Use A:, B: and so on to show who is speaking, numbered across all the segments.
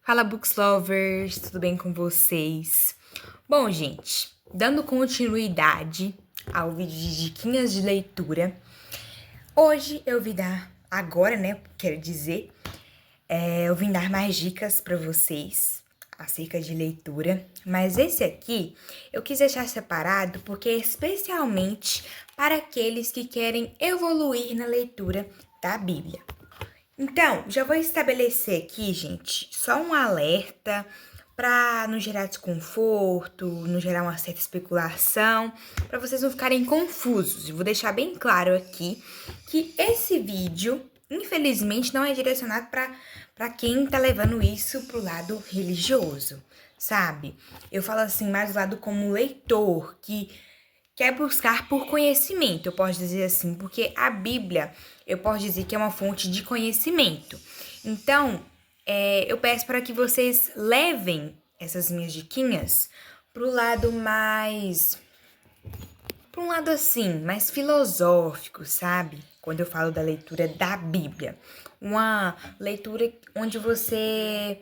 A: Fala, Books Lovers, tudo bem com vocês? Bom, gente, dando continuidade ao vídeo de diquinhas de leitura, hoje eu vim dar, agora, né, quero dizer, eu vim dar mais dicas para vocês acerca de leitura, mas esse aqui eu quis deixar separado porque é especialmente para aqueles que querem evoluir na leitura da Bíblia. Então, já vou estabelecer aqui, gente, só um alerta para não gerar desconforto, não gerar uma certa especulação, para vocês não ficarem confusos. Eu vou deixar bem claro aqui que esse vídeo, infelizmente, não é direcionado para quem tá levando isso pro lado religioso, sabe? Eu falo assim mais do lado como leitor, que quer buscar por conhecimento, eu posso dizer assim, porque a Bíblia, eu posso dizer que é uma fonte de conhecimento. Então, eu peço para que vocês levem essas minhas diquinhas pro lado mais, para um lado assim, mais filosófico, sabe? Quando eu falo da leitura da Bíblia. Uma leitura onde você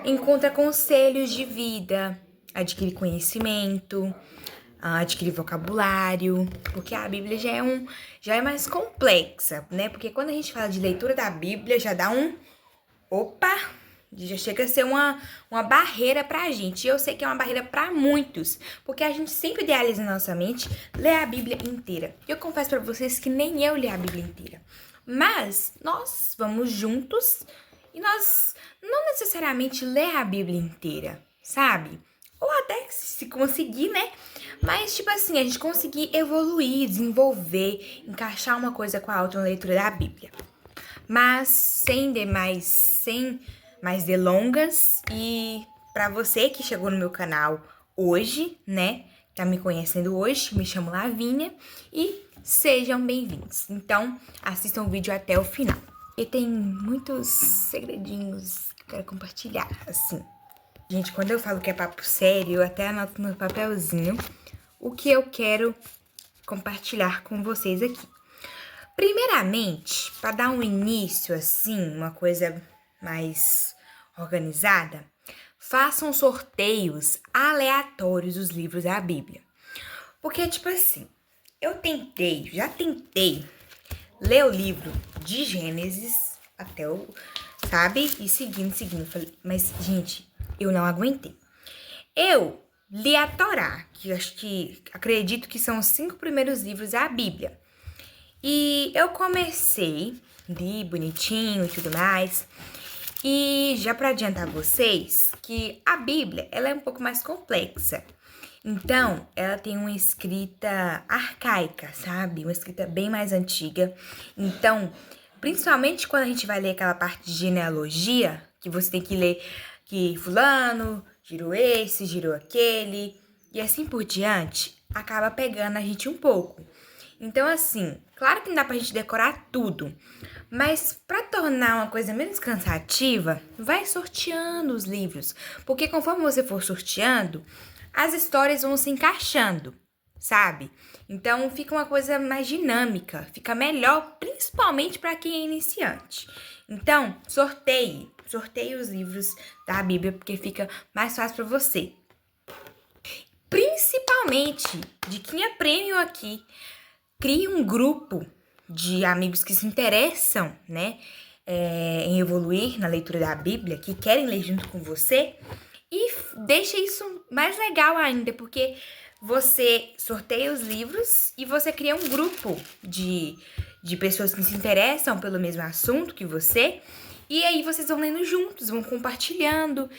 A: encontra conselhos de vida, adquire conhecimento, adquirir vocabulário, porque a Bíblia já é mais complexa, né? Porque quando a gente fala de leitura da Bíblia, já dá opa, já chega a ser uma barreira pra gente. E eu sei que é uma barreira pra muitos, porque a gente sempre idealiza na nossa mente ler a Bíblia inteira. Eu confesso pra vocês que nem eu li a Bíblia inteira. Mas nós vamos juntos e nós não necessariamente ler a Bíblia inteira, sabe? Ou até se conseguir, né? Mas, tipo assim, a gente conseguir evoluir, desenvolver, encaixar uma coisa com a outra na leitura da Bíblia. Mas sem mais delongas, e para você que chegou no meu canal hoje, né? Tá me conhecendo hoje, me chamo Lavínia e sejam bem-vindos. Então, assistam o vídeo até o final. E tem muitos segredinhos que eu quero compartilhar, assim. Gente, quando eu falo que é papo sério, eu até anoto no papelzinho o que eu quero compartilhar com vocês aqui. Primeiramente, para dar um início, assim, uma coisa mais organizada, façam sorteios aleatórios dos livros da Bíblia. Porque, tipo assim, já tentei ler o livro de Gênesis até o, sabe? E seguindo. Falei, mas, gente, eu não aguentei. Eu li a Torá, que acredito que são os 5 primeiros livros da Bíblia. E eu comecei, li bonitinho e tudo mais. E já para adiantar vocês que a Bíblia, ela é um pouco mais complexa. Então, ela tem uma escrita arcaica, sabe? Uma escrita bem mais antiga. Então, principalmente quando a gente vai ler aquela parte de genealogia, que você tem que ler que fulano girou esse, girou aquele, e assim por diante, acaba pegando a gente um pouco. Então, assim, claro que não dá pra gente decorar tudo, mas para tornar uma coisa menos cansativa, vai sorteando os livros, porque conforme você for sorteando, as histórias vão se encaixando, sabe? Então fica uma coisa mais dinâmica, fica melhor, principalmente para quem é iniciante. Então, sorteie os livros da Bíblia, porque fica mais fácil para você. Principalmente de quem é prêmio aqui, crie um grupo de amigos que se interessam, né, em evoluir na leitura da Bíblia, que querem ler junto com você, e deixa isso mais legal ainda, porque você sorteia os livros e você cria um grupo de pessoas que se interessam pelo mesmo assunto que você, e aí vocês vão lendo juntos, vão compartilhando,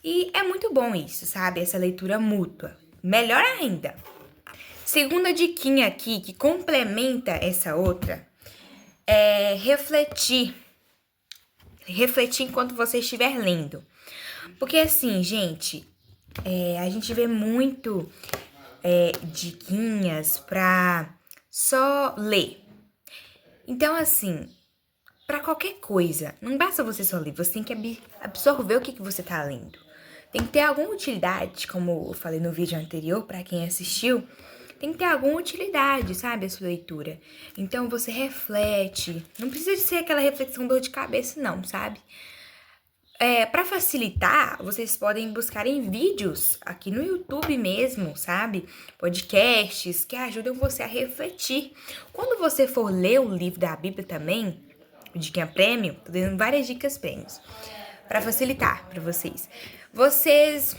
A: e é muito bom isso, sabe? Essa leitura mútua. Melhor ainda. Segunda diquinha aqui, que complementa essa outra, é refletir. Refletir enquanto você estiver lendo. Porque assim, gente, a gente vê muito diquinhas pra só ler. Então, assim, pra qualquer coisa, não basta você só ler, você tem que absorver o que você tá lendo. Tem que ter alguma utilidade, como eu falei no vídeo anterior, pra quem assistiu, tem que ter alguma utilidade, sabe, a sua leitura. Então, você reflete. Não precisa ser aquela reflexão dor de cabeça, não, sabe? Para facilitar, vocês podem buscar em vídeos aqui no YouTube mesmo, sabe? Podcasts que ajudam você a refletir. Quando você for ler o livro da Bíblia também, o Dica Prêmio, tô dando várias dicas prêmios para facilitar para vocês. Vocês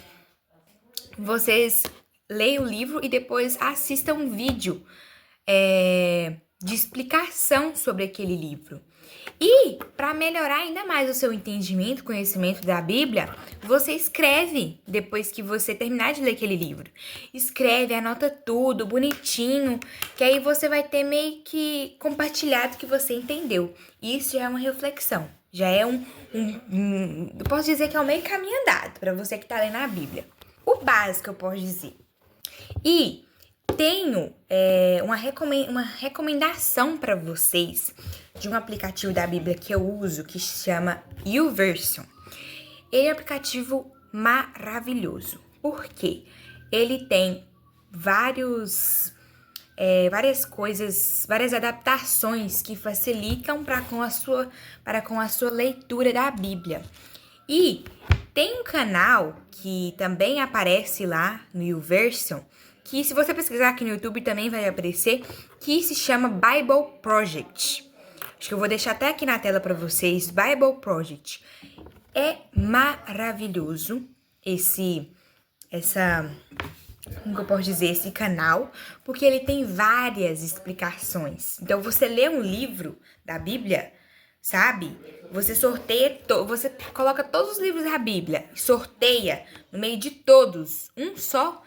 A: leiam o livro e depois assistam um vídeo de explicação sobre aquele livro. E, para melhorar ainda mais o seu entendimento, conhecimento da Bíblia, você escreve depois que você terminar de ler aquele livro. Escreve, anota tudo bonitinho, que aí você vai ter meio que compartilhado o que você entendeu. Isso já é uma reflexão, já é eu posso dizer que é um meio caminho andado para você que está lendo a Bíblia. O básico, eu posso dizer. E tenho uma recomendação para vocês de um aplicativo da Bíblia que eu uso, que se chama YouVersion. Ele é um aplicativo maravilhoso. Por quê? Ele tem várias coisas, várias adaptações que facilitam para com a sua leitura da Bíblia. E tem um canal que também aparece lá no YouVersion, que se você pesquisar aqui no YouTube também vai aparecer, que se chama Bible Project. Acho que eu vou deixar até aqui na tela para vocês, Bible Project. É maravilhoso como eu posso dizer, esse canal, porque ele tem várias explicações. Então, você lê um livro da Bíblia, sabe? Você sorteia, você coloca todos os livros da Bíblia, sorteia no meio de todos, um só.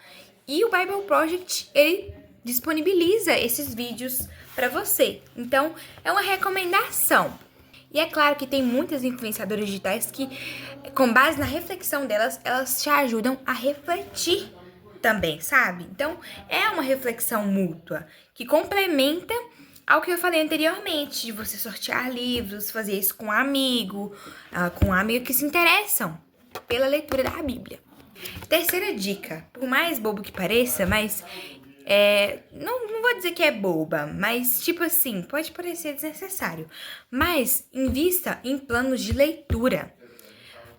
A: E o Bible Project, ele disponibiliza esses vídeos para você. Então, é uma recomendação. E é claro que tem muitas influenciadoras digitais que, com base na reflexão delas, elas te ajudam a refletir também, sabe? Então, é uma reflexão mútua que complementa ao que eu falei anteriormente, de você sortear livros, fazer isso com um amigo que se interessam pela leitura da Bíblia. Terceira dica, por mais bobo que pareça, mas não vou dizer que é boba, mas tipo assim, pode parecer desnecessário, mas invista em planos de leitura.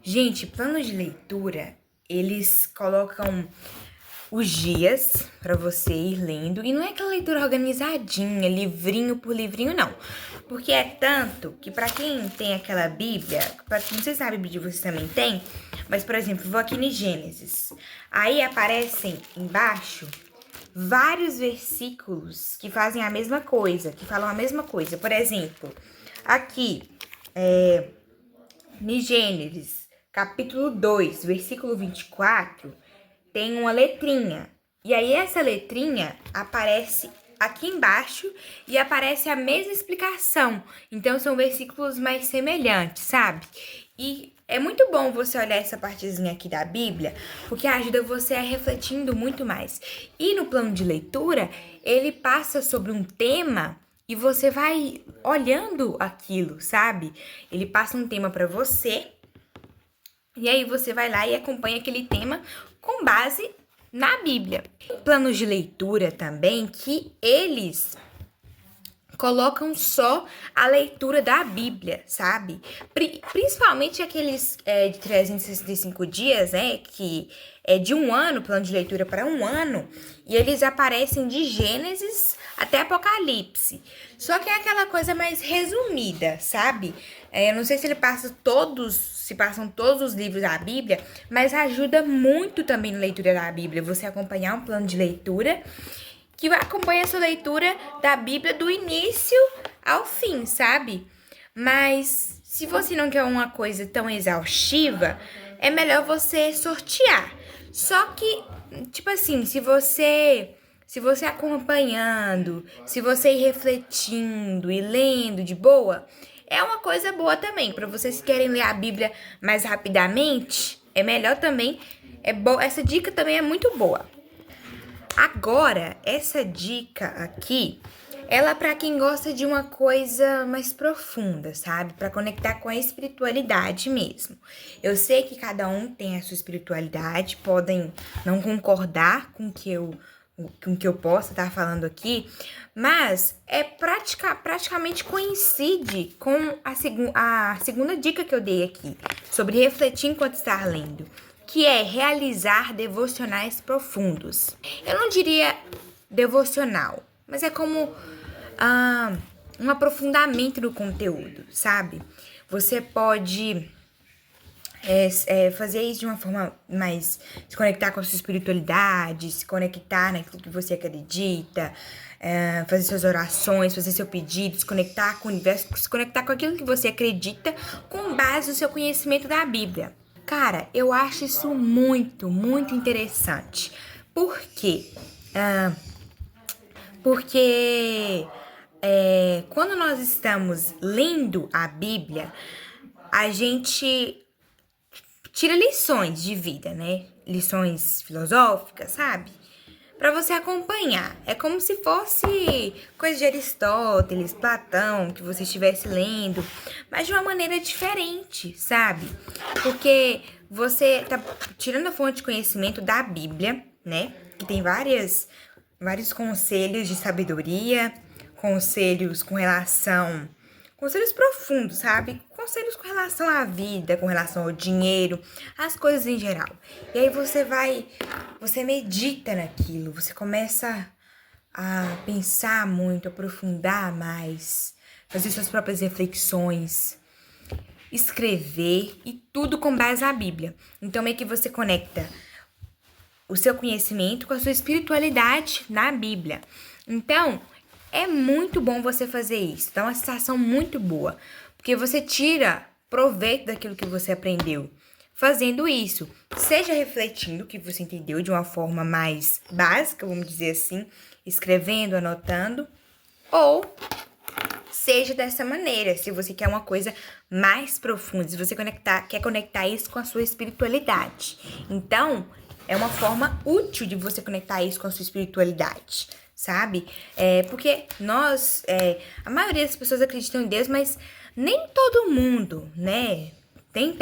A: Gente, planos de leitura, eles colocam os dias para você ir lendo, e não é aquela leitura organizadinha, livrinho por livrinho, não. Porque é tanto que para quem tem aquela Bíblia, não sei se a Bíblia de vocês também tem, mas, por exemplo, vou aqui em Gênesis. Aí aparecem embaixo vários versículos que fazem a mesma coisa, que falam a mesma coisa. Por exemplo, aqui, em Gênesis, capítulo 2, versículo 24, tem uma letrinha. E aí essa letrinha aparece aqui embaixo e aparece a mesma explicação. Então são versículos mais semelhantes, sabe? E é muito bom você olhar essa partezinha aqui da Bíblia, porque ajuda você a refletindo muito mais. E no plano de leitura, ele passa sobre um tema e você vai olhando aquilo, sabe? Ele passa um tema para você e aí você vai lá e acompanha aquele tema com base na Bíblia. Tem planos de leitura também que eles colocam só a leitura da Bíblia, sabe? Principalmente aqueles de 365 dias, que é de um ano, plano de leitura para um ano, e eles aparecem de Gênesis até Apocalipse. Só que é aquela coisa mais resumida, sabe? Eu não sei se passam todos os livros da Bíblia, mas ajuda muito também na leitura da Bíblia, você acompanhar um plano de leitura que acompanha a sua leitura da Bíblia do início ao fim, sabe? Mas se você não quer uma coisa tão exaustiva, é melhor você sortear. Só que, tipo assim, se você acompanhando, se você ir refletindo e lendo de boa, é uma coisa boa também. Para vocês que querem ler a Bíblia mais rapidamente, é melhor também. Essa dica também é muito boa. Agora, essa dica aqui, ela é para quem gosta de uma coisa mais profunda, sabe? Para conectar com a espiritualidade mesmo. Eu sei que cada um tem a sua espiritualidade, podem não concordar com o que eu com que eu posso estar falando aqui, mas praticamente coincide com a segunda dica que eu dei aqui, sobre refletir enquanto estar lendo, que é realizar devocionais profundos. Eu não diria devocional, mas é como um aprofundamento do conteúdo, sabe? Você pode fazer isso de uma forma mais... se conectar com a sua espiritualidade, se conectar naquilo que você acredita, fazer suas orações, fazer seu pedido, se conectar com o universo, se conectar com aquilo que você acredita com base no seu conhecimento da Bíblia. Cara, eu acho isso muito, muito interessante. Por quê? Porque quando nós estamos lendo a Bíblia, a gente tira lições de vida, né? Lições filosóficas, sabe? Pra você acompanhar. É como se fosse coisa de Aristóteles, Platão, que você estivesse lendo, mas de uma maneira diferente, sabe? Porque você tá tirando a fonte de conhecimento da Bíblia, né? Que tem vários conselhos de sabedoria, conselhos com relação... conselhos profundos, sabe? Conselhos com relação à vida, com relação ao dinheiro, as coisas em geral. E aí você medita naquilo, você começa a pensar muito, aprofundar mais, fazer suas próprias reflexões, escrever e tudo com base na Bíblia. Então meio que você conecta o seu conhecimento com a sua espiritualidade na Bíblia. Então, é muito bom você fazer isso. Então, é uma sensação muito boa. Porque você tira proveito daquilo que você aprendeu fazendo isso. Seja refletindo o que você entendeu de uma forma mais básica, vamos dizer assim, escrevendo, anotando. Ou seja dessa maneira, se você quer uma coisa mais profunda, se você quer conectar isso com a sua espiritualidade. Então, é uma forma útil de você conectar isso com a sua espiritualidade, sabe? Porque a maioria das pessoas acreditam em Deus, mas nem todo mundo, né? Tem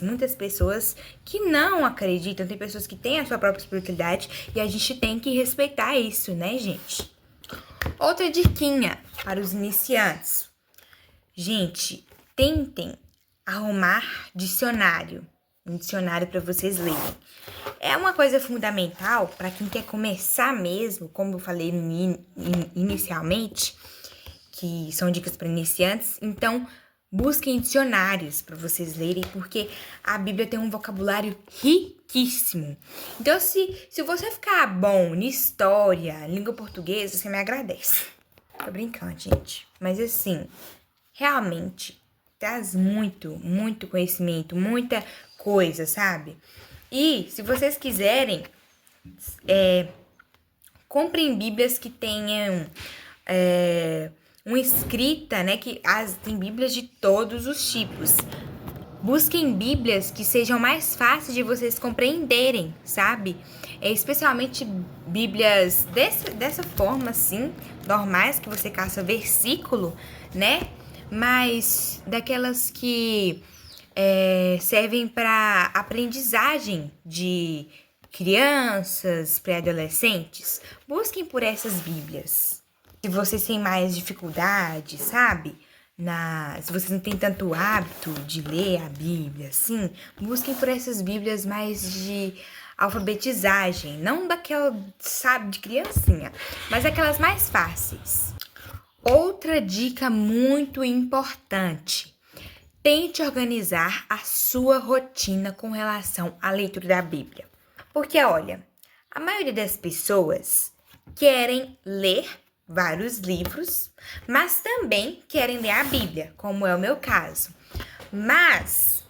A: muitas pessoas que não acreditam, tem pessoas que têm a sua própria espiritualidade e a gente tem que respeitar isso, né, gente? Outra diquinha para os iniciantes. Gente, tentem arrumar um dicionário para vocês lerem. É uma coisa fundamental para quem quer começar mesmo, como eu falei inicialmente, que são dicas para iniciantes. Então, busquem dicionários para vocês lerem, porque a Bíblia tem um vocabulário riquíssimo. Então, se você ficar bom em história, língua portuguesa, você me agradece. Tô brincando, gente. Mas assim, realmente traz muito, muito conhecimento, muita coisa, sabe? E se vocês quiserem, comprem Bíblias que tenham uma escrita, né? Tem Bíblias de todos os tipos. Busquem Bíblias que sejam mais fáceis de vocês compreenderem, sabe? Especialmente Bíblias dessa forma, assim, normais, que você caça versículo, né? Mas daquelas que servem para aprendizagem de crianças, pré-adolescentes. Busquem por essas Bíblias. Se vocês têm mais dificuldade, sabe? Se vocês não têm tanto hábito de ler a Bíblia, assim, busquem por essas Bíblias mais de alfabetizagem. Não daquela, sabe, de criancinha, mas aquelas mais fáceis. Outra dica muito importante. Tente organizar a sua rotina com relação à leitura da Bíblia. Porque, olha, a maioria das pessoas querem ler vários livros, mas também querem ler a Bíblia, como é o meu caso. Mas,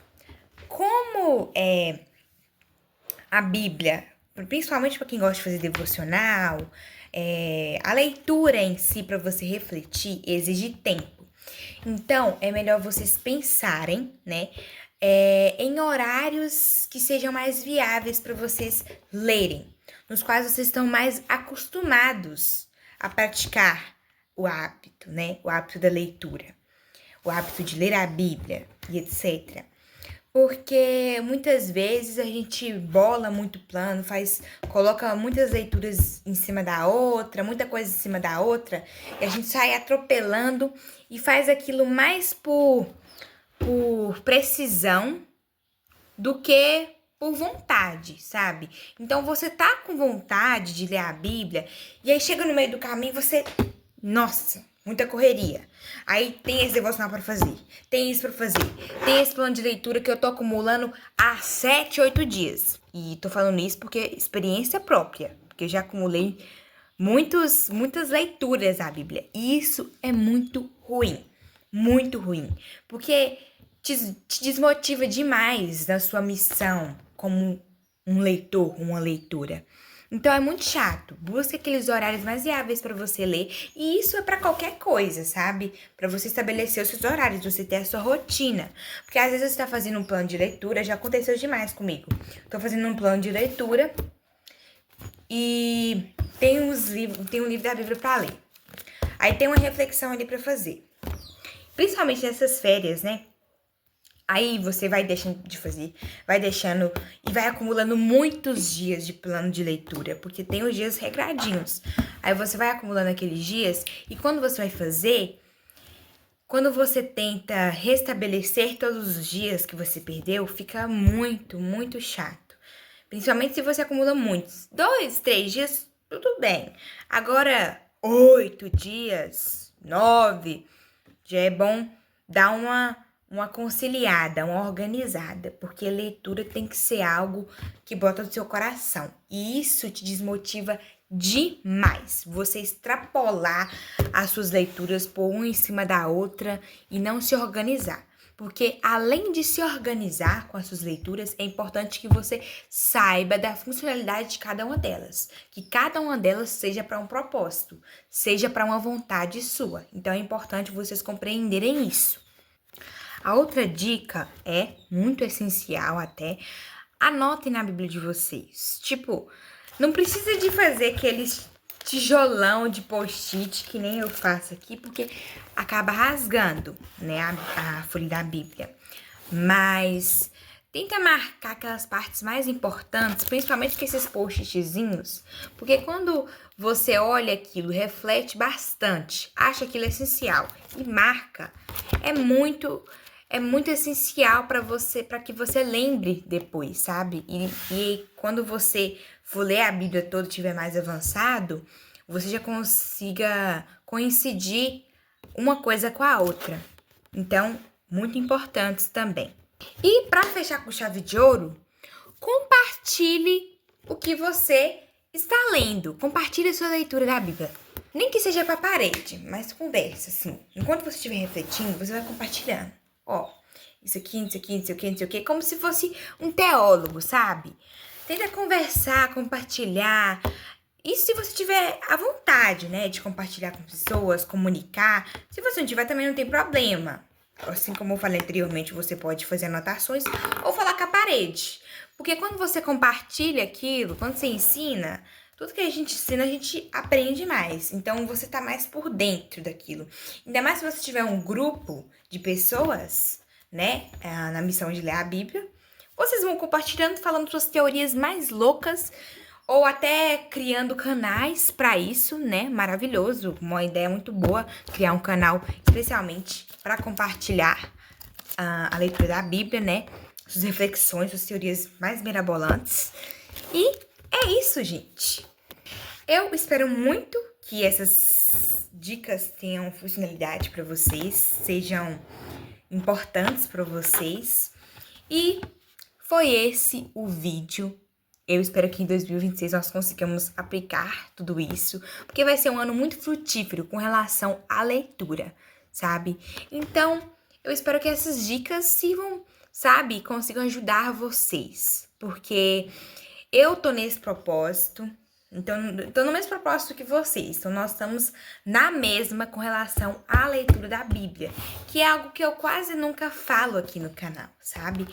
A: como a Bíblia, principalmente para quem gosta de fazer devocional, a leitura em si, para você refletir, exige tempo. Então, é melhor vocês pensarem, né, em horários que sejam mais viáveis para vocês lerem, nos quais vocês estão mais acostumados a praticar o hábito, né, o hábito da leitura, o hábito de ler a Bíblia e etc. Porque muitas vezes a gente bola muito plano, coloca muitas leituras em cima da outra, muita coisa em cima da outra, e a gente sai atropelando e faz aquilo mais por precisão do que por vontade, sabe? Então você tá com vontade de ler a Bíblia e aí chega no meio do caminho você, nossa, muita correria. Aí tem esse devocional para fazer, tem isso para fazer, tem esse plano de leitura que eu tô acumulando há 7, 8 dias. E tô falando isso porque experiência própria, porque eu já acumulei muitas leituras da Bíblia. E isso é muito ruim, porque te desmotiva demais da sua missão como um leitor, uma leitura. Então é muito chato. Busca aqueles horários mais viáveis para você ler. E isso é para qualquer coisa, sabe? Para você estabelecer os seus horários, você ter a sua rotina. Porque às vezes você tá fazendo um plano de leitura, já aconteceu demais comigo. Tô fazendo um plano de leitura e tem um livro da Bíblia para ler. Aí tem uma reflexão ali para fazer. Principalmente nessas férias, né? Aí você vai deixando de fazer, vai deixando e vai acumulando muitos dias de plano de leitura, porque tem os dias regradinhos. Aí você vai acumulando aqueles dias e quando você vai fazer, quando você tenta restabelecer todos os dias que você perdeu, fica muito chato. Principalmente se você acumula muitos. 2, 3 dias, tudo bem. Agora, 8 dias, 9, já é bom dar uma conciliada, uma organizada, porque a leitura tem que ser algo que bota no seu coração. E isso te desmotiva demais. Você extrapolar as suas leituras por uma em cima da outra e não se organizar. Porque além de se organizar com as suas leituras, é importante que você saiba da funcionalidade de cada uma delas. Que cada uma delas seja para um propósito, seja para uma vontade sua. Então é importante vocês compreenderem isso. A outra dica é muito essencial até. Anotem na Bíblia de vocês. Tipo, não precisa de fazer aqueles tijolão de post-it que nem eu faço aqui, porque acaba rasgando, né, a folha da Bíblia. Mas tenta marcar aquelas partes mais importantes, principalmente com esses post-itzinhos, porque quando você olha aquilo, reflete bastante, acha aquilo essencial e marca, é muito essencial para que você lembre depois, sabe? E quando você for ler a Bíblia toda e estiver mais avançado, você já consiga coincidir uma coisa com a outra. Então, muito importantes também. E para fechar com chave de ouro, compartilhe o que você está lendo. Compartilhe a sua leitura da Bíblia. Nem que seja para a parede, mas conversa, assim. Enquanto você estiver refletindo, você vai compartilhando. Ó, isso aqui, não sei o que, como se fosse um teólogo, sabe? Tenta conversar, compartilhar. E se você tiver a vontade, né, de compartilhar com pessoas, comunicar, se você não tiver, também não tem problema. Assim como eu falei anteriormente, você pode fazer anotações ou falar com a parede. Porque quando você compartilha aquilo, quando você ensina, tudo que a gente ensina, a gente aprende mais. Então, você tá mais por dentro daquilo. Ainda mais se você tiver um grupo de pessoas, né, na missão de ler a Bíblia, vocês vão compartilhando, falando suas teorias mais loucas, ou até criando canais para isso, né? Maravilhoso, uma ideia muito boa, criar um canal especialmente para compartilhar a leitura da Bíblia, né? Suas reflexões, suas teorias mais mirabolantes. E é isso, gente. Eu espero muito que essas dicas tenham funcionalidade para vocês, sejam importantes para vocês. E foi esse o vídeo. Eu espero que em 2026 nós consigamos aplicar tudo isso, porque vai ser um ano muito frutífero com relação à leitura, sabe? Então, eu espero que essas dicas sirvam, sabe, consigam ajudar vocês, porque eu tô nesse propósito, então, tô no mesmo propósito que vocês, então nós estamos na mesma com relação à leitura da Bíblia, que é algo que eu quase nunca falo aqui no canal, sabe?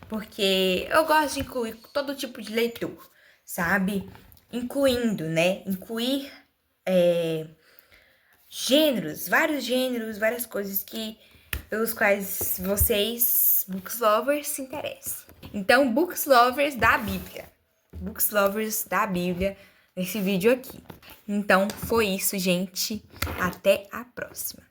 A: Porque eu gosto de incluir todo tipo de leitor, sabe? Incluindo, né? Incluir vários gêneros, várias coisas pelos quais vocês Books lovers se interessem. Então, books lovers da Bíblia. Books lovers da Bíblia nesse vídeo aqui. Então, foi isso, gente. Até a próxima.